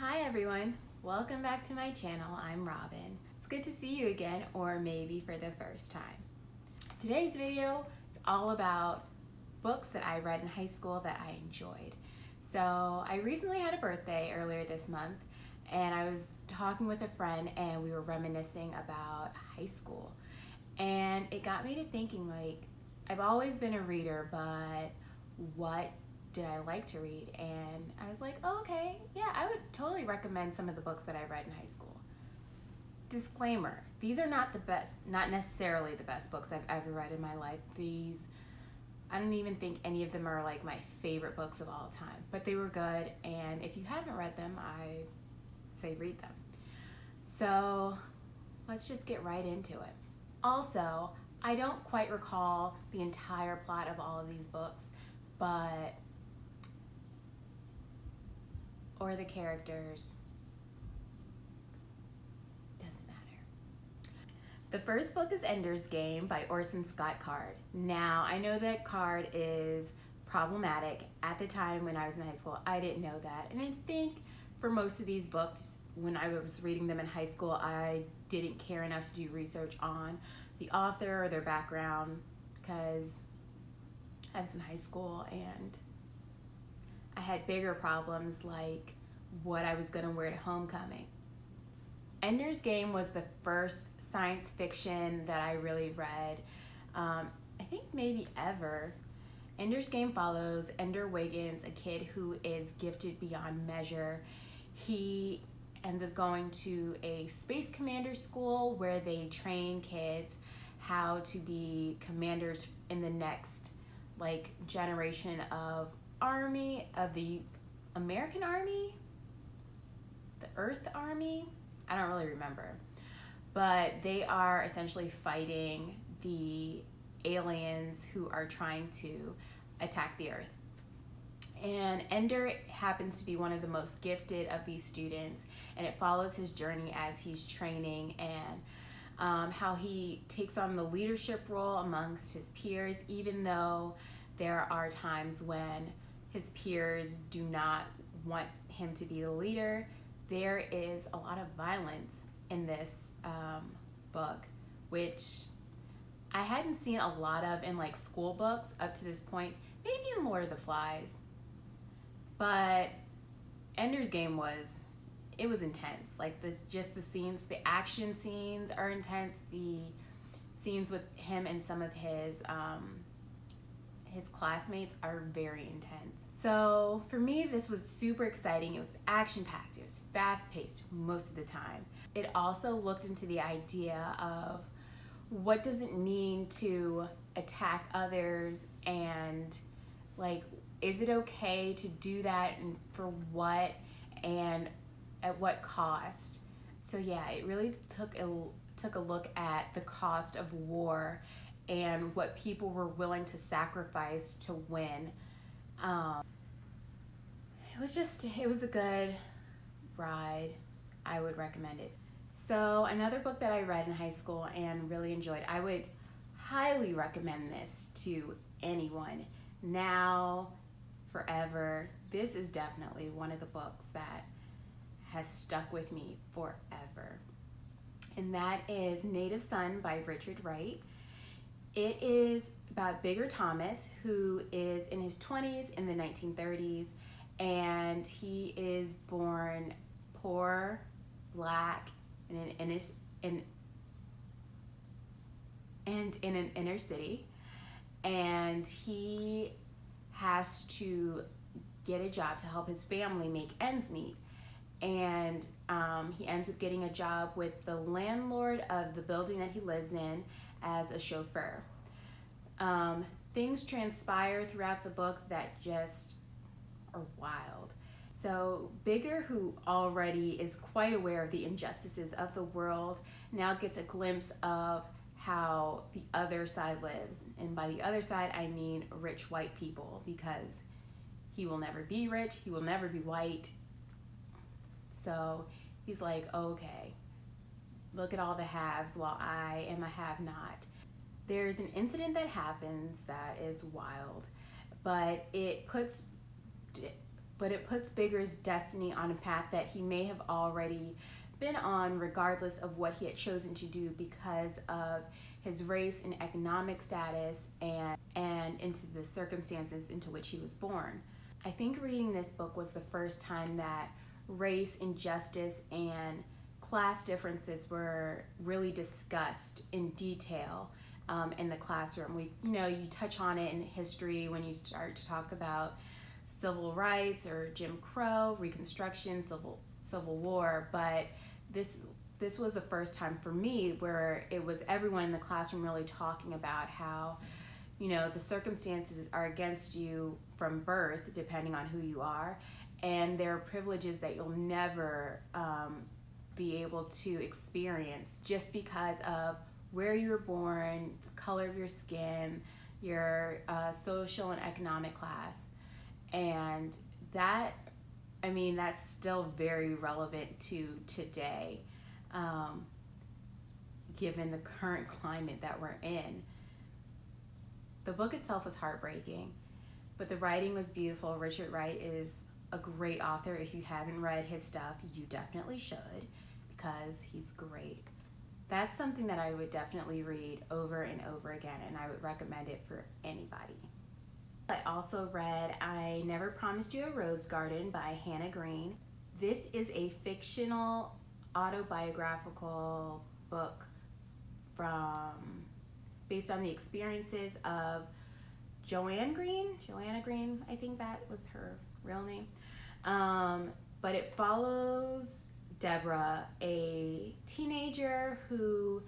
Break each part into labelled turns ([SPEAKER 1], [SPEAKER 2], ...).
[SPEAKER 1] Hi everyone, welcome back to my channel. I'm Robin. It's good to see you again, or maybe for the first time. Today's video is all about books that I read in high school that I enjoyed. So I recently had a birthday earlier this month, and I was talking with a friend and we were reminiscing about high school. And it got me to thinking, like, I've always been a reader, but what did I like to read? And I was like, oh, okay, yeah, I would totally recommend some of the books that I read in high school. Disclaimer, these are not the best, not necessarily the best books I've ever read in my life. I don't even think any of them are like my favorite books of all time, but they were good, and if you haven't read them, I say read them. So let's just get right into it. Also, I don't quite recall the entire plot of all of these books, or the characters, doesn't matter. The first book is Ender's Game by Orson Scott Card. Now, I know that Card is problematic. At the time when I was in high school, I didn't know that. And I think for most of these books, when I was reading them in high school, I didn't care enough to do research on the author or their background because I was in high school and I had bigger problems like what I was going to wear to homecoming. Ender's Game was the first science fiction that I really read, I think maybe ever. Ender's Game follows Ender Wiggins, a kid who is gifted beyond measure. He ends up going to a space commander school where they train kids how to be commanders in the next generation of army, of the American Army, the Earth Army, I don't really remember, but they are essentially fighting the aliens who are trying to attack the Earth. And Ender happens to be one of the most gifted of these students, and it follows his journey as he's training and how he takes on the leadership role amongst his peers, even though there are times when his peers do not want him to be the leader. There is a lot of violence in this book, which I hadn't seen a lot of in school books up to this point, maybe in Lord of the Flies. But Ender's Game was intense. Just the scenes, the action scenes are intense. The scenes with him and some of his classmates are very intense. So for me, this was super exciting. It was action-packed. It was fast-paced most of the time. It also looked into the idea of what does it mean to attack others, and is it okay to do that, and for what, and at what cost? So yeah, it really took a look at the cost of war and what people were willing to sacrifice to win. It was a good ride. I would recommend it. So another book that I read in high school and really enjoyed, I would highly recommend this to anyone. Now, forever, this is definitely one of the books that has stuck with me forever. And that is Native Son by Richard Wright. It is about Bigger Thomas, who is in his 20s in the 1930s, and he is born poor, black, in an inner city, and he has to get a job to help his family make ends meet. And he ends up getting a job with the landlord of the building that he lives in as a chauffeur. Things transpire throughout the book that just are wild. So Bigger, who already is quite aware of the injustices of the world, now gets a glimpse of how the other side lives. And by the other side, I mean rich white people, because he will never be rich, he will never be white. So he's like, okay, look at all the haves while I am a have-not. There's an incident that happens that is wild, but it puts but it puts Bigger's destiny on a path that he may have already been on, regardless of what he had chosen to do because of his race and economic status and into the circumstances into which he was born. I think reading this book was the first time that race, injustice, and class differences were really discussed in detail in the classroom. You touch on it in history when you start to talk about civil rights or Jim Crow, Reconstruction, Civil War, but this was the first time for me where it was everyone in the classroom really talking about how, the circumstances are against you from birth, depending on who you are, and there are privileges that you'll never be able to experience just because of where you were born, the color of your skin, your social and economic class. And that's still very relevant to today, given the current climate that we're in. The book itself was heartbreaking, but the writing was beautiful. Richard Wright is a great author. If you haven't read his stuff, you definitely should, because he's great. That's something that I would definitely read over and over again, and I would recommend it for anybody. I also read I Never Promised You a Rose Garden by Hannah Green. This is a fictional autobiographical book based on the experiences of Joanna Green, I think that was her real name. But it follows Deborah, a teenager who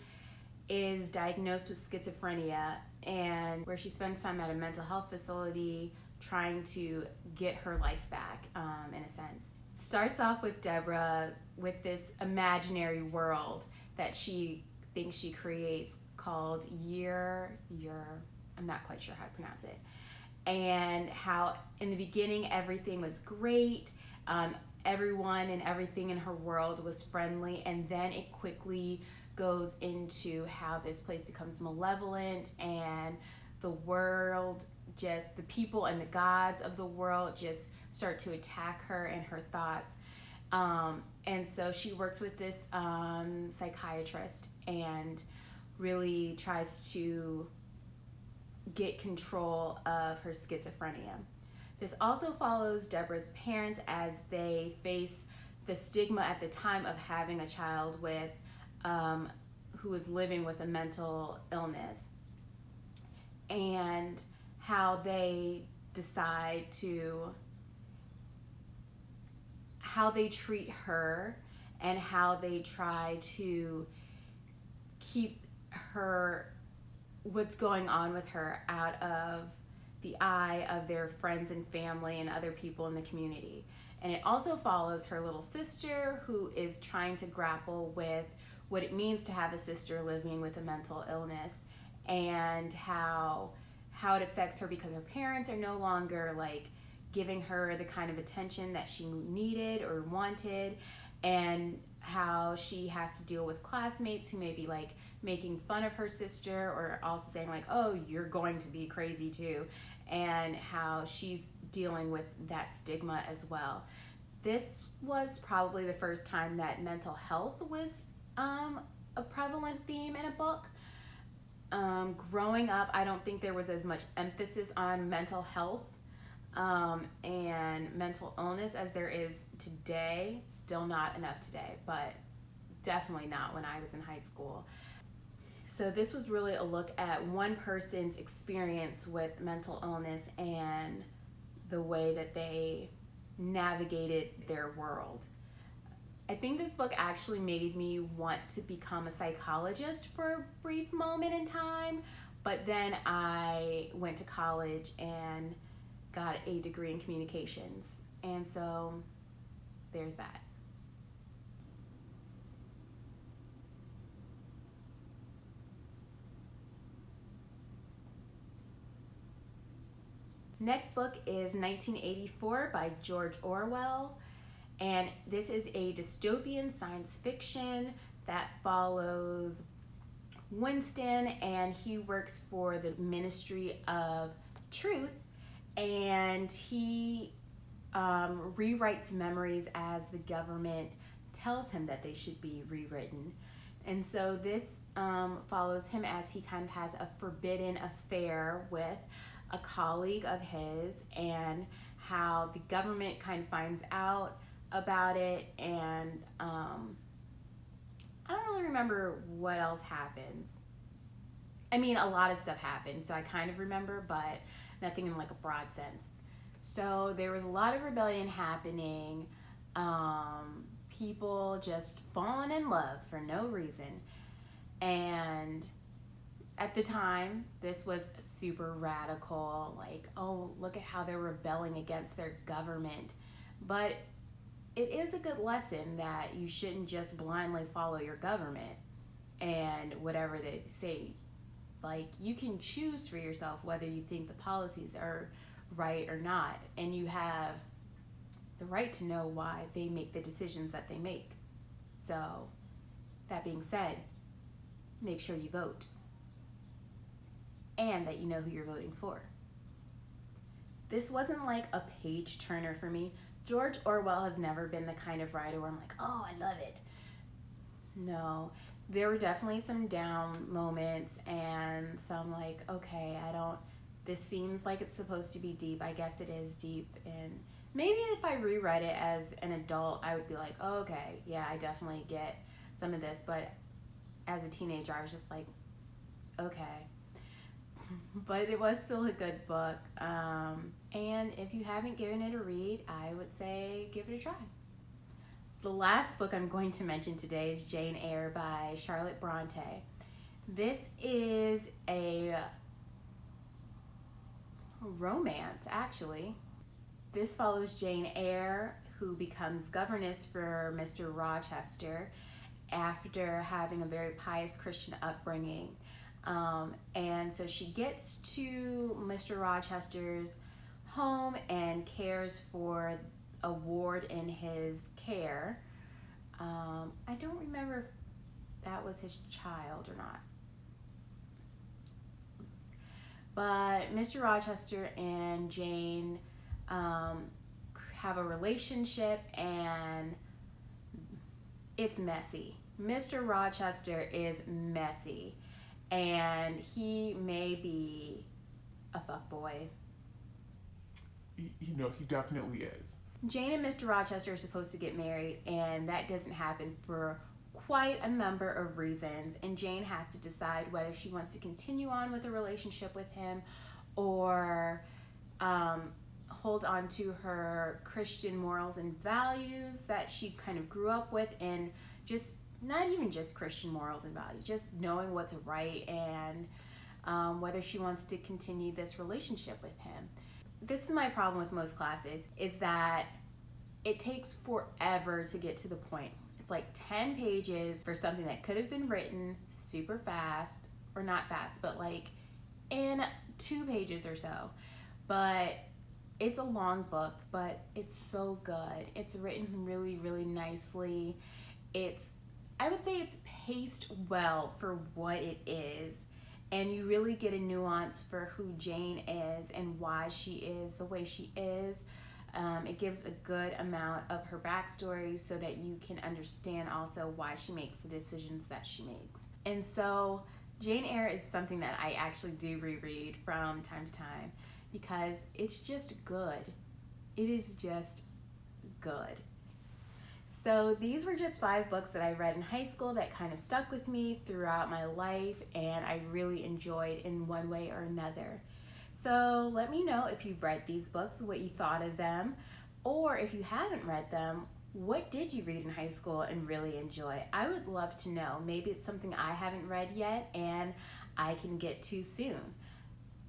[SPEAKER 1] is diagnosed with schizophrenia, and where she spends time at a mental health facility trying to get her life back, in a sense. It starts off with Deborah with this imaginary world that she thinks she creates called Eyre, I'm not quite sure how to pronounce it, and how in the beginning everything was great. Everyone and everything in her world was friendly, and then it quickly goes into how this place becomes malevolent, and the world, just the people and the gods of the world just start to attack her and her thoughts. And so she works with this psychiatrist and really tries to get control of her schizophrenia. This also follows Deborah's parents as they face the stigma at the time of having a child with who is living with a mental illness, and how they decide how they treat her and how they try to keep what's going on with her out of the eye of their friends and family and other people in the community. And it also follows her little sister, who is trying to grapple with what it means to have a sister living with a mental illness, and how it affects her because her parents are no longer giving her the kind of attention that she needed or wanted, and how she has to deal with classmates who may be making fun of her sister, or also saying oh, you're going to be crazy too, and how she's dealing with that stigma as well. This was probably the first time that mental health was a prevalent theme in a book. Growing up, I don't think there was as much emphasis on mental health and mental illness as there is today. Still not enough today, but definitely not when I was in high school. So this was really a look at one person's experience with mental illness and the way that they navigated their world. I think this book actually made me want to become a psychologist for a brief moment in time, but then I went to college and got a degree in communications, and so there's that. Next book is 1984 by George Orwell, and this is a dystopian science fiction that follows Winston, and he works for the Ministry of Truth, and he rewrites memories as the government tells him that they should be rewritten. And so this follows him as he kind of has a forbidden affair with a colleague of his, and how the government kind of finds out about it. And I don't really remember what else happens. I mean, a lot of stuff happened, so I kind of remember, but nothing in like a broad sense. So there was a lot of rebellion happening, people just falling in love for no reason. And at the time, this was super radical, like, oh, look at how they're rebelling against their government. But it is a good lesson that you shouldn't just blindly follow your government and whatever they say. Like, you can choose for yourself whether you think the policies are right or not, and you have the right to know why they make the decisions that they make. So, that being said, make sure you vote, and that you know who you're voting for. This wasn't like a page turner for me. George Orwell has never been the kind of writer where I'm like, oh, I love it. No, there were definitely some down moments and some like, okay, this seems like it's supposed to be deep. I guess it is deep. And maybe if I reread it as an adult, I would be like, oh, okay, yeah, I definitely get some of this. But as a teenager, I was just like, okay. But it was still a good book. And if you haven't given it a read, I would say give it a try. The last book I'm going to mention today is Jane Eyre by Charlotte Bronte. This is a romance, actually. This follows Jane Eyre, who becomes governess for Mr. Rochester after having a very pious Christian upbringing. And so she gets to Mr. Rochester's home and cares for a ward in his care. I don't remember if that was his child or not. But Mr. Rochester and Jane have a relationship, and it's messy. Mr. Rochester is messy, and he may be a fuckboy.
[SPEAKER 2] You know, he definitely is.
[SPEAKER 1] Jane and Mr. Rochester are supposed to get married, and that doesn't happen for quite a number of reasons. And Jane has to decide whether she wants to continue on with a relationship with him or hold on to her Christian morals and values that she kind of grew up with, and just not even just Christian morals and values, just knowing what's right, and whether she wants to continue this relationship with him. This is my problem with most classes, is that it takes forever to get to the point. It's like 10 pages for something that could have been written super fast, or not fast, but like in 2 pages or so. But it's a long book, but it's so good. It's written really, really nicely. I would say it's paced well for what it is. And you really get a nuance for who Jane is and why she is the way she is. It gives a good amount of her backstory so that you can understand also why she makes the decisions that she makes. And so Jane Eyre is something that I actually do reread from time to time because it's just good. It is just good. So these were just 5 books that I read in high school that kind of stuck with me throughout my life, and I really enjoyed in one way or another. So let me know if you've read these books, what you thought of them, or if you haven't read them, what did you read in high school and really enjoy? I would love to know. Maybe it's something I haven't read yet and I can get to soon.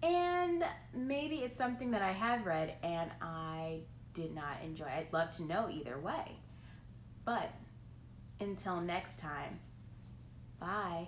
[SPEAKER 1] And maybe it's something that I have read and I did not enjoy. I'd love to know either way. But until next time, bye.